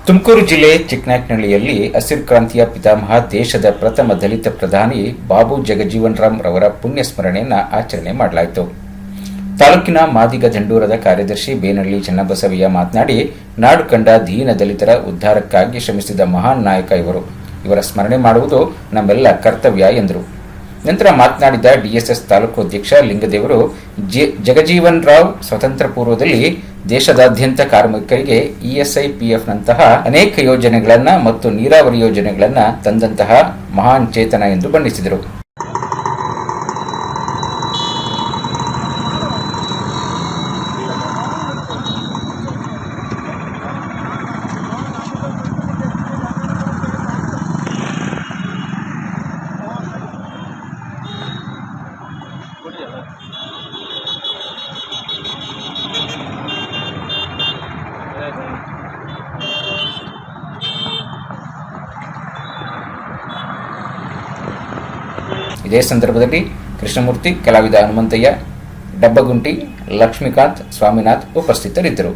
ತುಮಕೂರು ಜಿಲ್ಲೆ ಚಿಕ್ಕನಾಯಕನಹಳ್ಳಿಯಲ್ಲಿ ಹಸಿರು ಕ್ರಾಂತಿಯ ಪಿತಾಮಹ ದೇಶದ ಪ್ರಥಮ ದಲಿತ ಪ್ರಧಾನಿ ಬಾಬು ಜಗಜೀವನ್ ರಾಮ್ ರವರ ಪುಣ್ಯ ಸ್ಮರಣೆಯನ್ನು ಆಚರಣೆ ಮಾಡಲಾಯಿತು. ತಾಲೂಕಿನ ಮಾದಿಗ ದಂಡೂರದ ಕಾರ್ಯದರ್ಶಿ ಬೇನಹಳ್ಳಿ ಚನ್ನಬಸವಯ್ಯ ಮಾತನಾಡಿ, ನಾಡು ಕಂಡ ದೀನ ದಲಿತರ ಉದ್ಧಾರಕ್ಕಾಗಿ ಶ್ರಮಿಸಿದ ಮಹಾನ್ ನಾಯಕ ಇವರು. ಇವರ ಸ್ಮರಣೆ ಮಾಡುವುದು ನಮ್ಮೆಲ್ಲ ಕರ್ತವ್ಯ ಎಂದರು. ನಂತರ ಮಾತನಾಡಿದ ಡಿಎಸ್ಎಸ್ ತಾಲೂಕು ಅಧ್ಯಕ್ಷ ಲಿಂಗದೇವರು, ಜಗಜೀವನ್ ರಾವ್ ಸ್ವತಂತ್ರ ಪೂರ್ವದಲ್ಲಿ ದೇಶದಾದ್ಯಂತ ಕಾರ್ಮಿಕರಿಗೆ ಇಎಸ್ಐ ಪಿಎಫ್ನಂತಹ ಅನೇಕ ಯೋಜನೆಗಳನ್ನು ಮತ್ತು ನೀರಾವರಿ ಯೋಜನೆಗಳನ್ನು ತಂದಂತಹ ಮಹಾನ್ ಚೇತನ ಎಂದು ಬಣ್ಣಿಸಿದರು. ಇದೇ ಸಂದರ್ಭದಲ್ಲಿ ಕೃಷ್ಣಮೂರ್ತಿ, ಕಲಾವಿದ ಹನುಮಂತಯ್ಯ, ಡಬ್ಬಗುಂಟಿ, ಲಕ್ಷ್ಮೀಕಾಂತ್, ಸ್ವಾಮಿನಾಥ್ ಉಪಸ್ಥಿತರಿದ್ದರು.